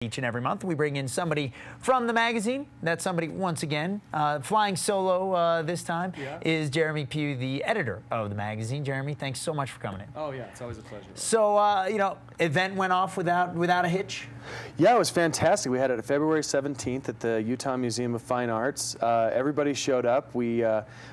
Each and every month, we bring in somebody from the magazine. That somebody, once again, flying solo this time, is Jeremy Pugh, the editor of the magazine. Jeremy, thanks so much for coming in. Oh yeah, it's always a pleasure. So, event went off without a hitch? Yeah, it was fantastic. We had it February 17th at the Utah Museum of Fine Arts. Everybody showed up. We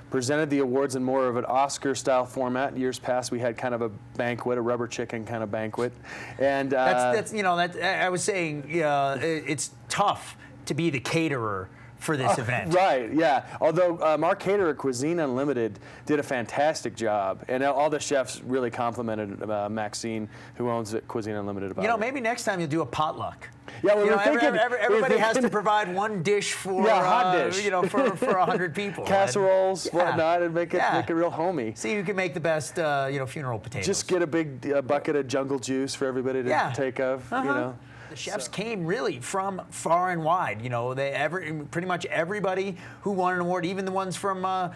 presented the awards in more of an Oscar-style format. Years past, we had kind of a banquet, a rubber chicken kind of banquet. And I was saying, it's tough to be the caterer for this event. Right, yeah. Although our caterer, Cuisine Unlimited, did a fantastic job. And all the chefs really complimented Maxine, who owns Cuisine Unlimited, about it. Maybe next time you'll do a potluck. Yeah, well, everybody has to provide one dish for hot dish. for 100 people. Casseroles, whatnot, and make it real homey. See who can make the best funeral potatoes. Just get a big bucket of jungle juice for everybody to take of. The chefs came really from far and wide. Pretty much everybody who won an award, even the ones from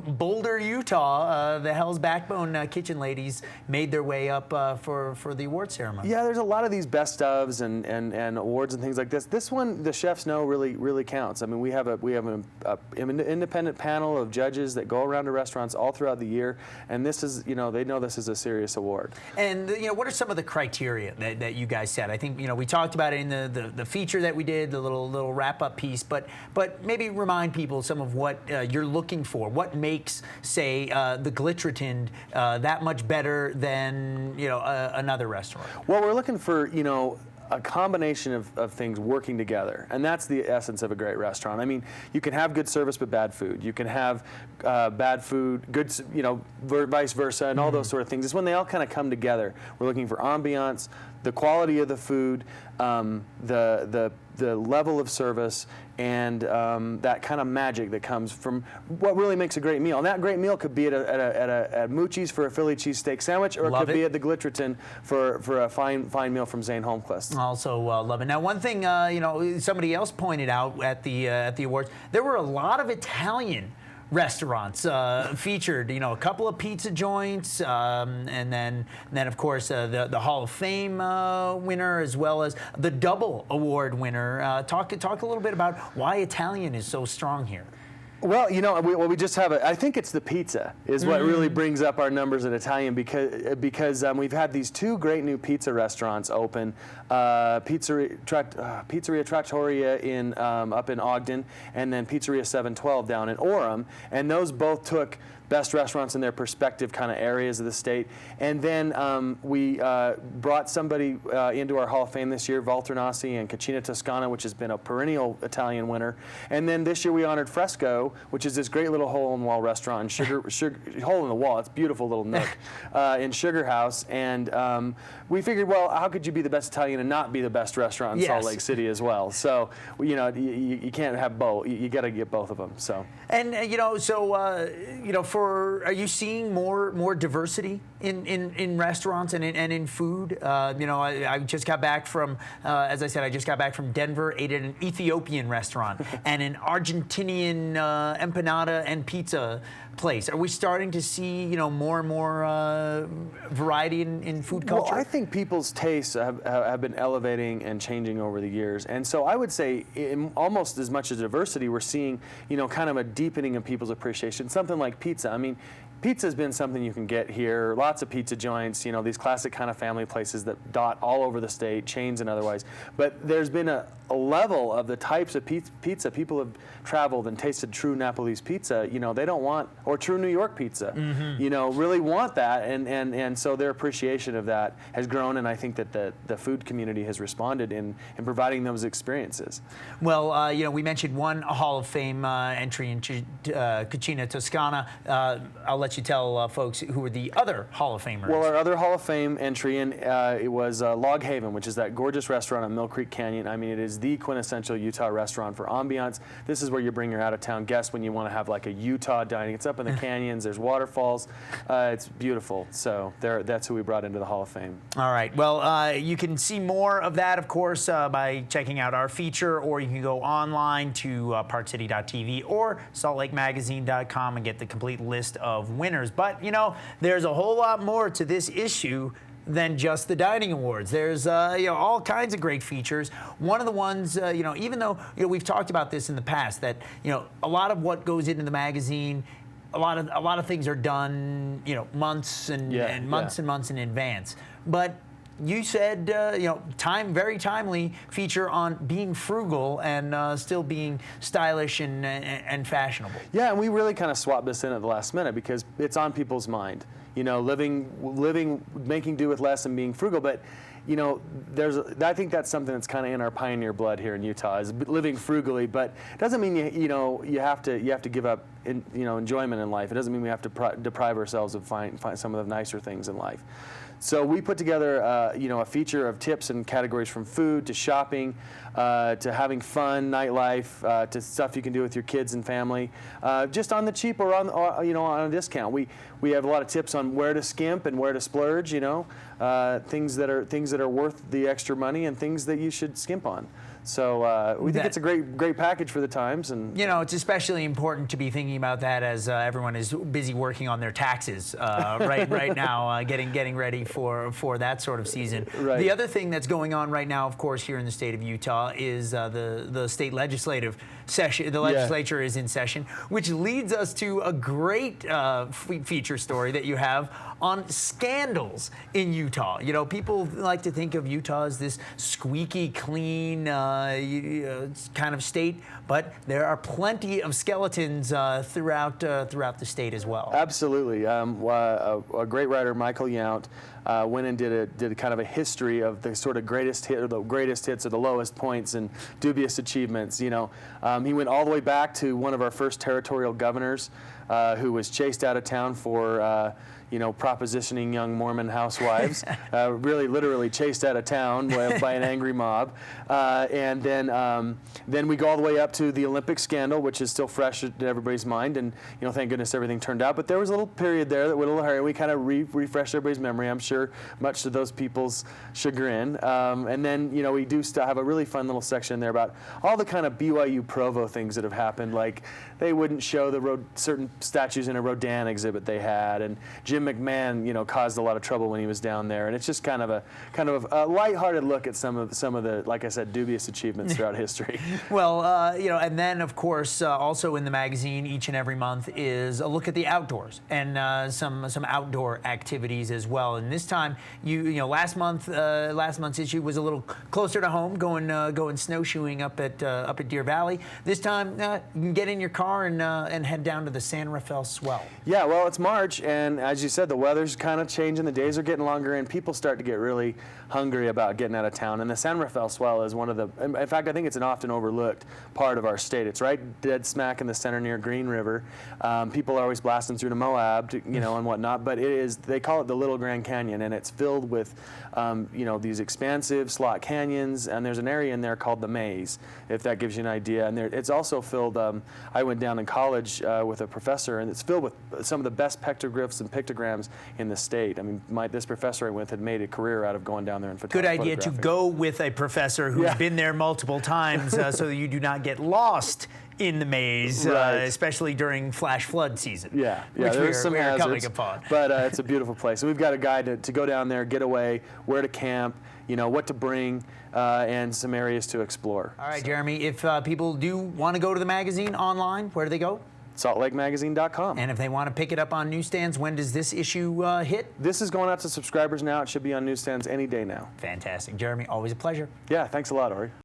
Boulder, Utah, the Hell's Backbone kitchen ladies, made their way up for the award ceremony. Yeah, there's a lot of these best ofs and awards and things like this. This one, the chefs know really counts. I mean, we have an independent panel of judges that go around to restaurants all throughout the year, and this is they know this is a serious award. And what are some of the criteria that you guys set? I think we talked about it in the feature that we did, the little wrap-up piece, but maybe remind people some of what you're looking for. What makes, say, the Glittertind that much better than another restaurant? Well, we're looking for a combination of things working together, and that's the essence of a great restaurant. I mean, you can have good service but bad food. You can have bad food, good, vice versa, and all those sort of things. It's when they all kind of come together. We're looking for ambiance, the quality of the food, the level of service, and that kind of magic that comes from what really makes a great meal. And that great meal could be at Moochie's for a Philly cheesesteak sandwich, or it could be at the Glittertind for a fine meal from Zane Holmquist. Also love it. Now, one thing somebody else pointed out at the awards, there were a lot of Italian restaurants featured, a couple of pizza joints, and then of course the Hall of Fame winner, as well as the double award winner. Talk a little bit about why Italian is so strong here. Well, we just have I think it's the pizza is what really brings up our numbers in Italian, because we've had these two great new pizza restaurants open, Pizzeria Trattoria up in Ogden, and then Pizzeria 712 down in Orem, and those both took best restaurants in their respective kind of areas of the state. And then we brought somebody into our Hall of Fame this year, Valternassi and Cucina Toscana, which has been a perennial Italian winner. And then this year we honored Fresco, which is this great little hole-in-the-wall restaurant, hole-in-the-wall, it's a beautiful little nook, in Sugar House. And we figured, well, how could you be the best Italian and not be the best restaurant in Salt Lake City as well? So, you can't have both. You got to get both of them. So. And are you seeing more diversity in restaurants and in food? I just got back from, as I said, from Denver. Ate at an Ethiopian restaurant and an Argentinian empanada and pizza place. Are we starting to see more and more variety in food culture? Well, I think people's tastes have been elevating and changing over the years, and so I would say almost as much as diversity, we're seeing kind of a deepening of people's appreciation. Something like pizza. I mean, pizza's been something you can get here. Lots of pizza joints, these classic kind of family places that dot all over the state, chains and otherwise. But there's been a level of the types of pizza. People have traveled and tasted true Napoli's pizza. They don't want, or true New York pizza. Really want that, and so their appreciation of that has grown. And I think that the food community has responded in providing those experiences. Well, we mentioned one Hall of Fame entry in Cucina Toscana. I'll let you tell folks who were the other Hall of Famers. Well, our other Hall of Fame entry, it was Log Haven, which is that gorgeous restaurant on Mill Creek Canyon. I mean, it is the quintessential Utah restaurant for ambiance. This is where you bring your out-of-town guests when you want to have like a Utah dining. It's up in the canyons. There's waterfalls. It's beautiful. So that's who we brought into the Hall of Fame. All right. Well, you can see more of that, of course, by checking out our feature, or you can go online to parkcity.tv or saltlakemagazine.com and get the complete list of winners. But, there's a whole lot more to this issue than just the dining awards. There's all kinds of great features. One of the ones, even though we've talked about this in the past, that a lot of what goes into the magazine, a lot of things are done months and months in advance. But you said, very timely feature on being frugal and still being stylish and fashionable. Yeah, and we really kind of swapped this in at the last minute because it's on people's mind. Living, making do with less and being frugal. But I think that's something that's kind of in our pioneer blood here in Utah, is living frugally. But it doesn't mean you have to give up enjoyment in life. It doesn't mean we have to deprive ourselves of find some of the nicer things in life. So we put together, a feature of tips and categories from food to shopping, to having fun, nightlife, to stuff you can do with your kids and family, just on the cheap or on a discount. We have a lot of tips on where to skimp and where to splurge. Things that are worth the extra money and things that you should skimp on. So we think it's a great package for the times, and it's especially important to be thinking about that as everyone is busy working on their taxes right now, getting ready for that sort of season. Right. The other thing that's going on right now, of course, here in the state of Utah is the state legislative session. The legislature is in session, which leads us to a great feature story that you have on scandals in Utah. People like to think of Utah as this squeaky clean kind of state, but there are plenty of skeletons throughout the state as well. Absolutely. A great writer, Michael Yount, went and did kind of a history of the sort of greatest hits or the lowest points and dubious achievements. He went all the way back to one of our first territorial governors, who was chased out of town for propositioning young Mormon housewives, really literally chased out of town by an angry mob. And then we go all the way up to the Olympic scandal, which is still fresh in everybody's mind. And, thank goodness everything turned out. But there was a little period there that went a little hairy. We kind of refreshed everybody's memory, I'm sure, much to those people's chagrin. And then, we do still have a really fun little section there about all the kind of BYU Provo things that have happened. Like, they wouldn't show certain statues in a Rodin exhibit they had, and Jim McMahon, caused a lot of trouble when he was down there. And it's just kind of a lighthearted look at some of the, like I said, dubious achievements throughout history. Well, and then of course also in the magazine each and every month is a look at the outdoors and some outdoor activities as well. And this time, last month's issue was a little closer to home, going snowshoeing up at Deer Valley. This time, you can get in your car and head down to the San Rafael Swell. Yeah, well, it's March, and as you said, the weather's kind of changing, the days are getting longer, and people start to get really hungry about getting out of town. And the San Rafael Swell is one of the, in fact, I think it's an often overlooked part of our state. It's right dead smack in the center near Green River. People are always blasting through to Moab, and whatnot, but they call it the Little Grand Canyon, and it's filled with, these expansive slot canyons, and there's an area in there called the Maze, if that gives you an idea. And it's also filled, I went down in college with a professor, and it's filled with some of the best pectoglyphs and pictograms in the state. I mean, this professor I went with had made a career out of going down there and photographing. Good idea to go with a professor who's been there multiple times so that you do not get lost in the maze, right. Especially during flash flood season. Yeah, which there's some hazards, coming upon. But it's a beautiful place. So we've got a guide to go down there, get away, where to camp, what to bring, and some areas to explore. All right, Jeremy, if people do want to go to the magazine online, where do they go? SaltLakeMagazine.com. And if they want to pick it up on newsstands, when does this issue hit? This is going out to subscribers now. It should be on newsstands any day now. Fantastic. Jeremy, always a pleasure. Yeah, thanks a lot, Ori.